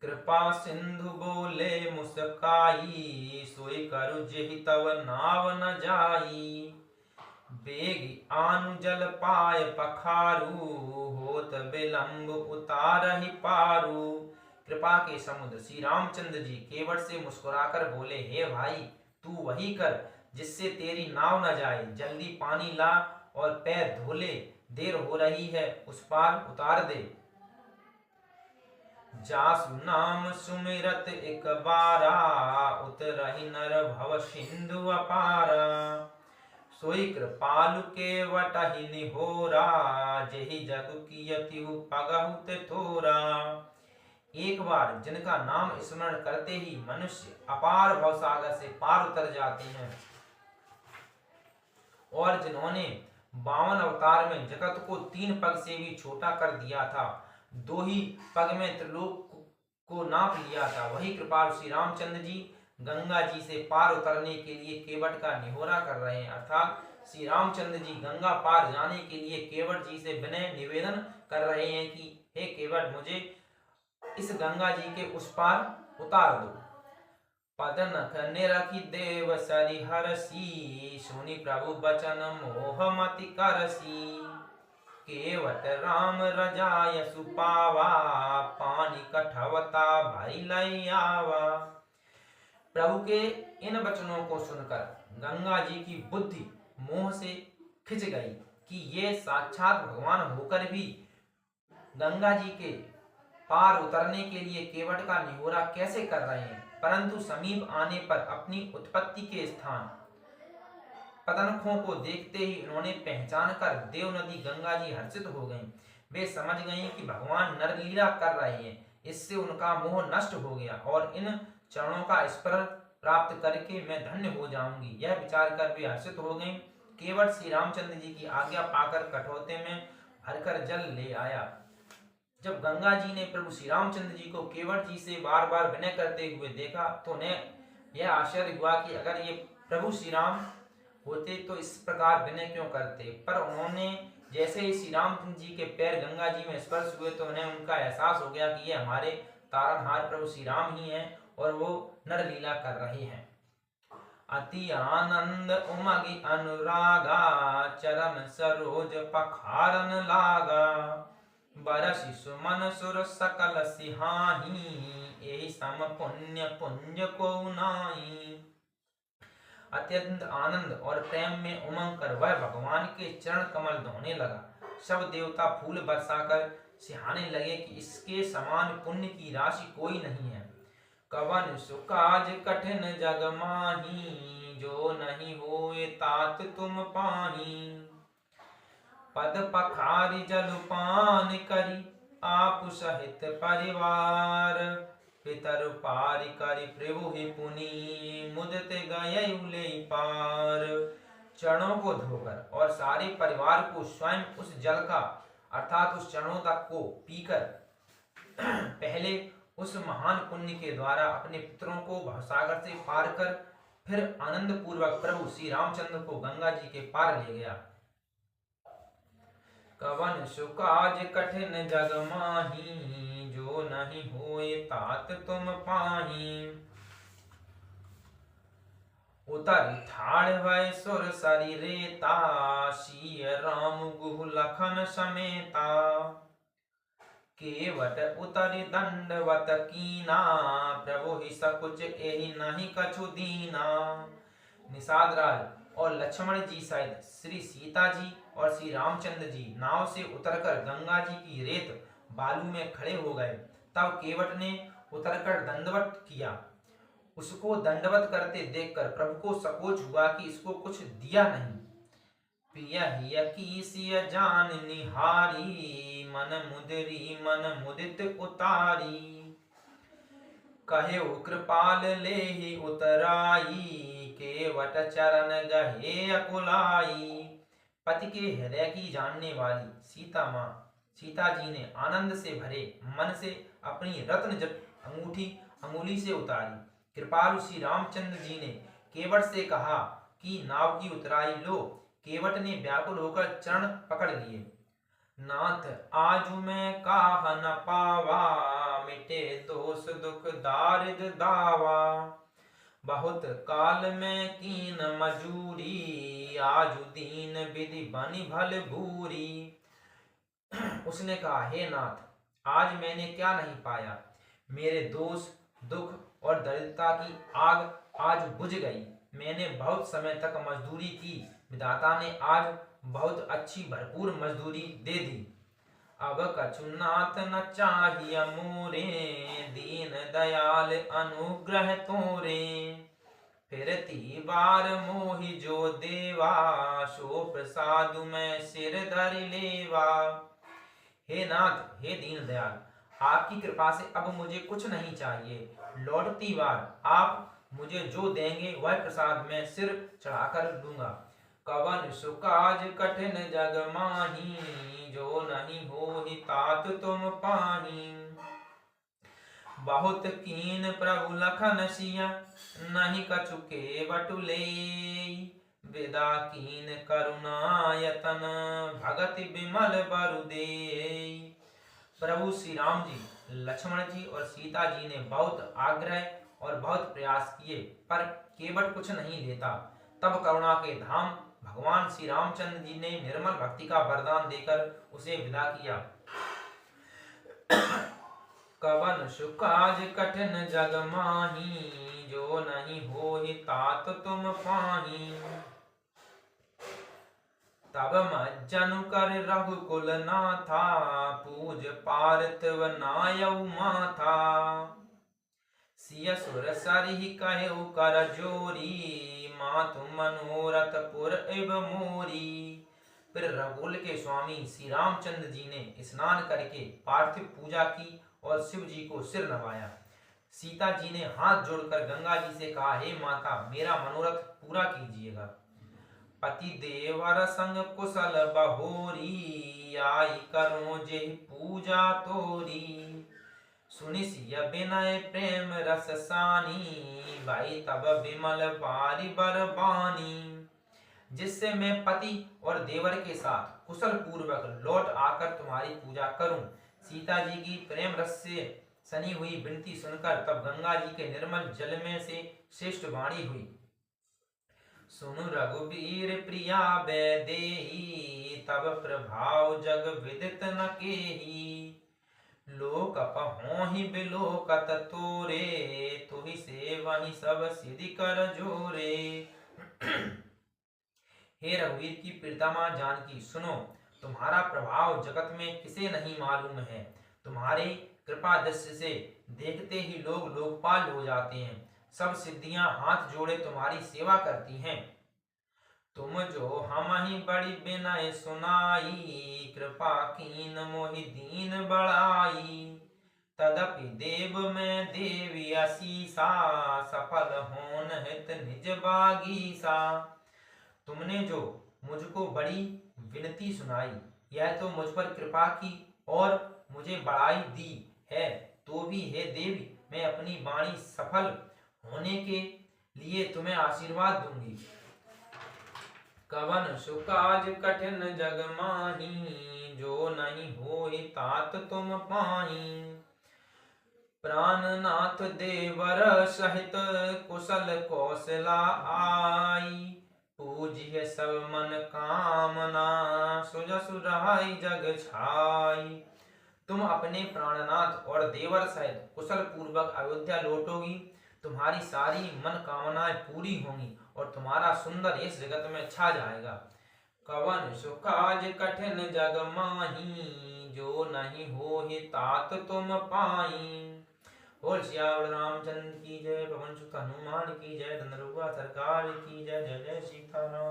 कृपा सिंधु बोले मुस्काई, सोई करु जेहि तव नाव न जाई। बेग आनु जल पाय पखारू, होत विलंब उतारहि पारू। कृपा के समुद्र श्री रामचंद्र जी केवट से मुस्कुराकर बोले, हे भाई, तू वही कर जिससे तेरी नाव न जाए। जल्दी पानी ला और पैर धो ले, देर हो रही है, उस पार उतार दे। जासु नाम सुमिरत एक बारा, उतरहि नर भव सिंधु अपारा। सोई कृपालु केवटहि निहोरा, जेहि जग कियतिहु पगहु तिथोरा। एक बार जिनका नाम स्मरण करते ही मनुष्य अपार भवसागर से पार उतर जाते हैं, और जिन्होंने 52 अवतार में जगत को 3 पग से भी छोटा कर दिया था, 2 ही पग में त्रिलोक को नाप लिया था, वही कृपालु श्री रामचंद्र जी गंगा जी से पार उतरने के लिए केवट का निहोरा कर रहे हैं। अर्थात श्री रामचंद्र जी गंगा पार जाने के लिए केवट जी से विनय निवेदन कर रहे हैं कि हे केवट, मुझे इस गंगा जी के उस पार उतार दो। पदनख निरखि देव सरि हरसी, सुनि प्रभु बचन मोह मति करसी। केवट राम रजाय सुपावा, पानी कठवता भई लई आवा। प्रभु के इन वचनों को सुनकर गंगा जी की बुद्धि मोह से खिंच गई कि ये साक्षात भगवान होकर भी गंगा जी के पार उतरने के लिए केवट का निहोरा कैसे कर रहे हैं। परंतु समीप आने पर अपनी उत्पत्ति के स्थान पतनखों को देखते ही उन्होंने पहचान कर देव नदी गंगा जी हर्षित हो गईं। वे समझ गईं कि भगवान नरलीला कर रहे हैं। इससे उनका मोह नष्ट हो गया और इन चरणों का स्पर्श प्राप्त करके मैं धन्य हो जाऊंगी, यह विचार कर वे हर्षित हो गईं। केवट श्री रामचंद्र जी की आज्ञा पाकर कठौते में भरकर जल ले आया। जब गंगा जी ने प्रभु श्री रामचंद्र जी को केवट जी से बार बार विनय करते हुए देखा तो उन्हें यह आश्चर्य हुआ कि अगर ये प्रभु श्री राम होते तो इस प्रकार विनय क्यों करते। पर उन्होंने जैसे ही श्री रामचंद्र जी के पैर गंगा जी में स्पर्श हुए तो उन्हें उनका एहसास हो गया कि ये हमारे तारनहार प्रभु श्री राम ही हैं और वो नरलीला कर रहे हैं। अति आनंद उमगी अनुरागा, चरण सरोज पखारन लागा। बरसि सुमन सुर सकल सिहाही, एहि सम पुण्य पुंज को नाई। अत्यंत आनंद और प्रेम में उमंग कर वह भगवान के चरण कमल धोने लगा। सब देवता फूल बरसाकर सिहाने लगे कि इसके समान पुण्य की राशि कोई नहीं है। कवन सुकाज कठिन जग माही, जो नहीं होए तात तुम पाही। पद पखारी जलपान करी, आप सहित परिवार। पितर पारि करि प्रभु ही पुनि, मुदत गए पार। चरणों को धोकर और सारे परिवार को स्वयं उस जल का अर्थात उस चरणों तक को पीकर पहले उस महान पुण्य के द्वारा अपने पितरों को भवसागर से पार कर फिर आनंद पूर्वक प्रभु श्री रामचंद्र को गंगा जी के पार ले गया। कवन सुकाज कठिन जग माही, जो नहीं होए तात तुम पाही। उतर ठाड़ भय सुर सरी रेता, सिय राम गुहु लखन समेता। केवट उतरि दंडवत कीना, प्रभु ही सकुच एहि नहीं कछु दीना। निषाद राज और लक्ष्मण जी सहित श्री सीता जी और श्री रामचंद्र जी नाव से उतरकर गंगा जी की रेत बालू में खड़े हो गए। तब केवट ने उतरकर दंडवत किया। उसको दंडवत करते देखकर प्रभु को सकोच हुआ कि इसको कुछ दिया नहीं। पिया हिया की सिय जान निहारी, मन मुदरी मन मुदित उतारी। कहे कृपाल ले ही उतराई, केवट चरण गहे अकुलाई। पति के हृदय की जानने वाली सीता जी ने आनंद से भरे मन से अपनी रत्न अंगूठी अंगुली से उतारी। कृपालु श्री रामचंद्र जी ने केवट से कहा कि नाव की उतराई लो। केवट ने व्याकुल होकर चरण पकड़ लिए। नाथ आजु मैं काह न पावा, मिटे दोष दुख दारिद दावा। बहुत काल में कीन मजूरी, आजु दीन विधि बनि भल भूरी। उसने कहा, हे नाथ, आज मैंने क्या नहीं पाया। मेरे दोष दुख और दरिद्रता की आग आज बुझ गई। मैंने बहुत समय तक मजदूरी की, विधाता ने आज बहुत अच्छी भरपूर मजदूरी दे दी। अब कछु नाथ न चाहिए मोरे, दीन दयाल अनुग्रह तोरे। फिरती बार मोहि जो देवा, सो प्रसादु में सिर धरि लेवा। हे नाथ, हे दीन दयाल, आपकी कृपा से अब मुझे कुछ नहीं चाहिए। लौटती बार आप मुझे जो देंगे वह प्रसाद में सिर चढ़ाकर लूंगा। कवन सुकाज कठिन जग माही, जो नहीं होहि तात तुम पाही। बहुत कीन प्रभु लखन सिय, नहीं कछु केवट लेई। विदा कीन करुणायतन, भगति विमल बरु देई। प्रभु श्री राम जी, लक्ष्मण जी और सीता जी ने बहुत आग्रह और बहुत प्रयास किए, पर केवट कुछ नहीं देता। तब करुणा के धाम भगवान श्री रामचंद्र जी ने निर्मल भक्ति का वरदान देकर उसे विदा किया। कवन सुकाज कठिन जग माही, जो नहीं होहि तात तुम पाही। तब मज्जनु कर रघुकुल नाथा, पूज पार्थिव नायउ माथा। सिय सुर सरिहि कहु कर जोरी, मातु मनोरथ पुर इब मोरी। फिर रघुकुल के स्वामी श्री रामचंद्र जी ने स्नान करके पार्थिव पूजा की और शिव जी को सिर नवाया। सीता जी ने हाथ जोड़कर गंगा जी से कहा, हे माता, मेरा मनोरथ पूरा कीजिएगा। पति देवर संग कुशल बहोरी, आई करो जे पूजा तोरी। सुनि सिय विनय प्रेम रस सानी, भाई तब विमल बारी बरबानी। जिससे मैं पति और देवर के साथ कुशल पूर्वक लौट आकर तुम्हारी पूजा करूं। सीता जी की प्रेम रस से सनी हुई विनती सुनकर तब गंगा जी के निर्मल जल में से श्रेष्ठ वाणी हुई। सुनु रघुबीर प्रिया वैदेही, तब प्रभाव जग विदित न केही। लोक अपहोहि बिलोकत तोरे, तुहि सेवहि सब सिद्धि कर जोरे। हे रघुवीर की प्रियतमा जानकी, सुनो, तुम्हारा प्रभाव जगत में किसे नहीं मालूम है। तुम्हारे कृपा दृष्टि से देखते ही लोग लोकपाल हो जाते हैं। सब सिद्धियां हाथ जोड़े तुम्हारी सेवा करती हैं। तुम जो हमहि बड़ी विनय सुनाई, कृपा कीन मोहि दीन बड़ाई। तदपि देव में देवी असीसा, सफल होन हित निज बागीसा। तुमने जो मुझको बड़ी विनती सुनाई, यह तो मुझ पर कृपा की और मुझे बढ़ाई दी है, तो भी हे देवी, मैं अपनी वाणी सफल होने के लिए तुम्हें आशीर्वाद दूंगी। कवन सुकाज कठिन जग माही, जो नहीं होहि तात तुम पाही। प्राणनाथ देवर सहित कुशल कौशला आई, पूजिय सब मन कामना, सुजसु रहाई जग छाई। तुम अपने प्राणनाथ और देवर सहित कुशल पूर्वक अयोध्या लौटोगी। तुम्हारी सारी मन कामनाएं पूरी होंगी और तुम्हारा सुंदर इस जगत में छा जाएगा। कवन सुकाज कठिन जग माही, जो नहीं होहि तात तुम पाई। बोल सियावर रामचंद्र की जय, पवन सुत हनुमान की जय, धनुर्वा सरकार की जय। जय जय सीताराम।